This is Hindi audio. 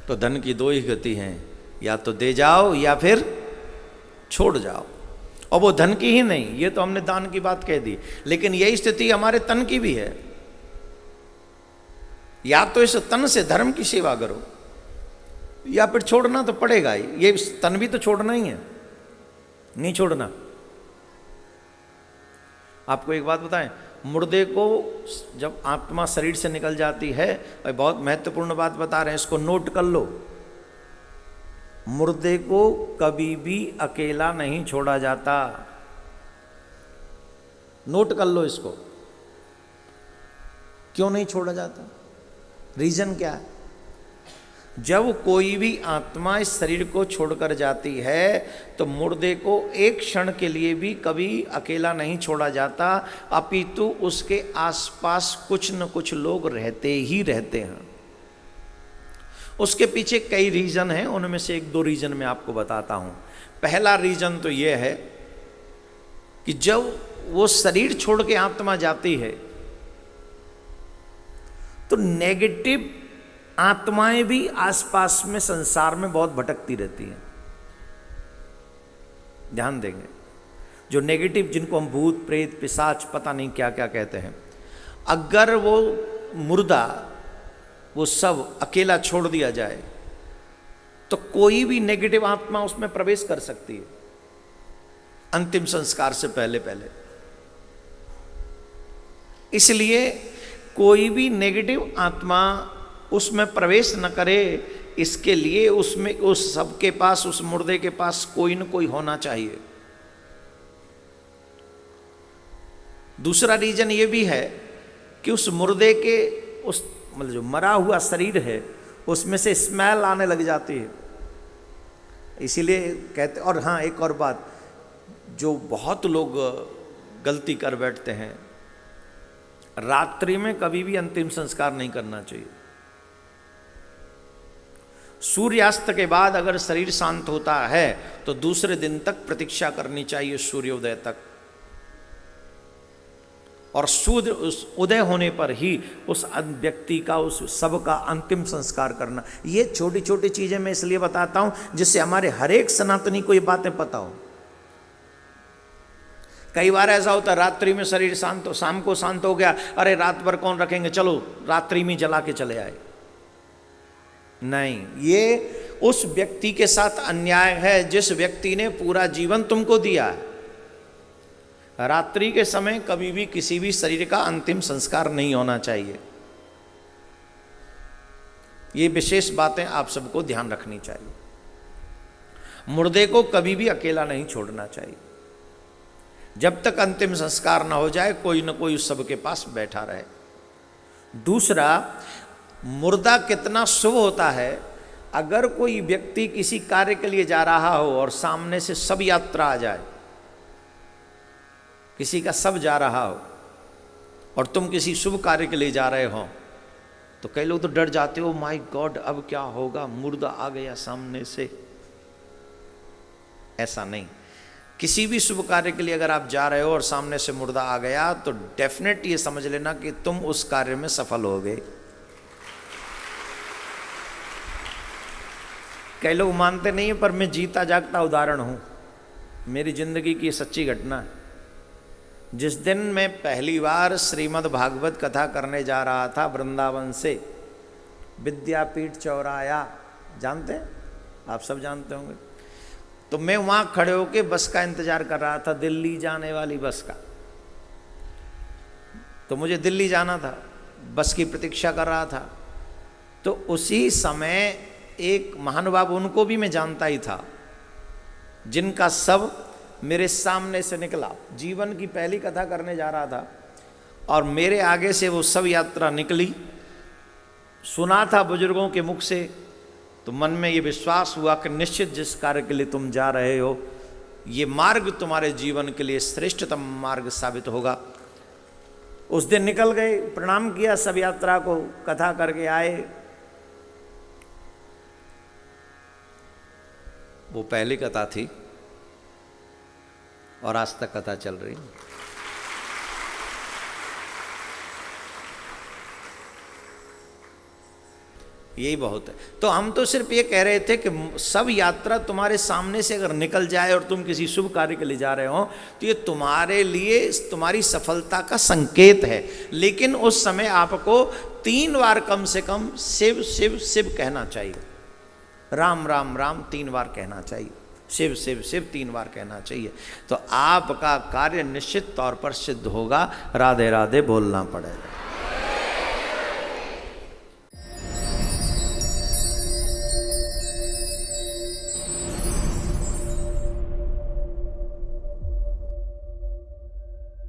तो धन की दो ही गति हैं, या तो दे जाओ या फिर छोड़ जाओ। और वो धन की ही नहीं, ये तो हमने दान की बात कह दी, लेकिन यही स्थिति हमारे तन की भी है। या तो इस तन से धर्म की सेवा करो, या फिर छोड़ना तो पड़ेगा ही। ये तन भी तो छोड़ना ही है, नहीं छोड़ना। आपको एक बात बताएं, मुर्दे को जब आत्मा शरीर से निकल जाती है, और बहुत महत्वपूर्ण बात बता रहे हैं, इसको नोट कर लो, मुर्दे को कभी भी अकेला नहीं छोड़ा जाता। नोट कर लो इसको, क्यों नहीं छोड़ा जाता, रीजन क्या है? जब कोई भी आत्मा इस शरीर को छोड़कर जाती है तो मुर्दे को एक क्षण के लिए भी कभी अकेला नहीं छोड़ा जाता, अपितु उसके आसपास कुछ न कुछ लोग रहते ही रहते हैं। उसके पीछे कई रीजन हैं, उनमें से एक दो रीजन मैं आपको बताता हूं। पहला रीजन तो यह है कि जब वो शरीर छोड़ के आत्मा जाती है तो नेगेटिव आत्माएं भी आसपास में संसार में बहुत भटकती रहती हैं। ध्यान देंगे, जो नेगेटिव, जिनको हम भूत प्रेत पिशाच पता नहीं क्या क्या कहते हैं, अगर वो मुर्दा वो सब अकेला छोड़ दिया जाए तो कोई भी नेगेटिव आत्मा उसमें प्रवेश कर सकती है अंतिम संस्कार से पहले पहले। इसलिए कोई भी नेगेटिव आत्मा उसमें प्रवेश न करे, इसके लिए उसमें उस सबके पास, उस मुर्दे के पास कोई न कोई होना चाहिए। दूसरा रीजन ये भी है कि उस मुर्दे के, उस मतलब जो मरा हुआ शरीर है, उसमें से स्मेल आने लग जाती है, इसीलिए कहते। और हाँ, एक और बात, जो बहुत लोग गलती कर बैठते हैं, रात्रि में कभी भी अंतिम संस्कार नहीं करना चाहिए। सूर्यास्त के बाद अगर शरीर शांत होता है तो दूसरे दिन तक प्रतीक्षा करनी चाहिए, सूर्योदय तक, और सूर्य उदय होने पर ही उस व्यक्ति का, उस सब का अंतिम संस्कार करना। ये छोटी छोटी चीजें मैं इसलिए बताता हूं जिससे हमारे हर एक सनातनी को ये बातें पता हो। कई बार ऐसा होता है, रात्रि में शरीर शांत हो, शाम को शांत हो गया, अरे रात भर कौन रखेंगे, चलो रात्रि में जला के चले आए। नहीं, ये उस व्यक्ति के साथ अन्याय है जिस व्यक्ति ने पूरा जीवन तुमको दिया है। रात्रि के समय कभी भी किसी भी शरीर का अंतिम संस्कार नहीं होना चाहिए। ये विशेष बातें आप सबको ध्यान रखनी चाहिए। मुर्दे को कभी भी अकेला नहीं छोड़ना चाहिए। जब तक अंतिम संस्कार ना हो जाए, कोई न कोई उस सब के पास बैठा रहे। दूसरा, मुर्दा कितना शुभ होता है। अगर कोई व्यक्ति किसी कार्य के लिए जा रहा हो और सामने से सब यात्रा आ जाए, किसी का सब जा रहा हो और तुम किसी शुभ कार्य के लिए जा रहे हो, तो कई लोग तो डर जाते हो, माय गॉड अब क्या होगा, मुर्दा आ गया सामने से। ऐसा नहीं, किसी भी शुभ कार्य के लिए अगर आप जा रहे हो और सामने से मुर्दा आ गया तो डेफिनेट ये समझ लेना कि तुम उस कार्य में सफल हो गए। कई लोग मानते नहीं है, पर मैं जीता जागता उदाहरण हूं, मेरी जिंदगी की सच्ची घटना। जिस दिन मैं पहली बार श्रीमद् भागवत कथा करने जा रहा था वृंदावन से, विद्यापीठ चौराया, जानते हैं आप, सब जानते होंगे, तो मैं वहां खड़े होके बस का इंतजार कर रहा था, दिल्ली जाने वाली बस का। तो मुझे दिल्ली जाना था, बस की प्रतीक्षा कर रहा था। तो उसी समय एक महानुभाव, उनको भी मैं जानता ही था, जिनका सब मेरे सामने से निकला। जीवन की पहली कथा करने जा रहा था और मेरे आगे से वो सब यात्रा निकली। सुना था बुजुर्गों के मुख से, तो मन में ये विश्वास हुआ कि निश्चित जिस कार्य के लिए तुम जा रहे हो, ये मार्ग तुम्हारे जीवन के लिए श्रेष्ठतम मार्ग साबित होगा। उस दिन निकल गए, प्रणाम किया सब यात्रा को, कथा करके आए। वो पहली कथा थी और आज तक कथा चल रही। यही बहुत है। तो हम तो सिर्फ ये कह रहे थे कि सब यात्रा तुम्हारे सामने से अगर निकल जाए और तुम किसी शुभ कार्य के लिए जा रहे हो तो ये तुम्हारे लिए तुम्हारी सफलता का संकेत है। लेकिन उस समय आपको 3 बार कम से कम शिव शिव शिव कहना चाहिए। राम राम राम 3 बार कहना चाहिए, शिव शिव शिव 3 बार कहना चाहिए। तो आपका कार्य निश्चित तौर पर सिद्ध होगा। राधे राधे बोलना पड़ेगा।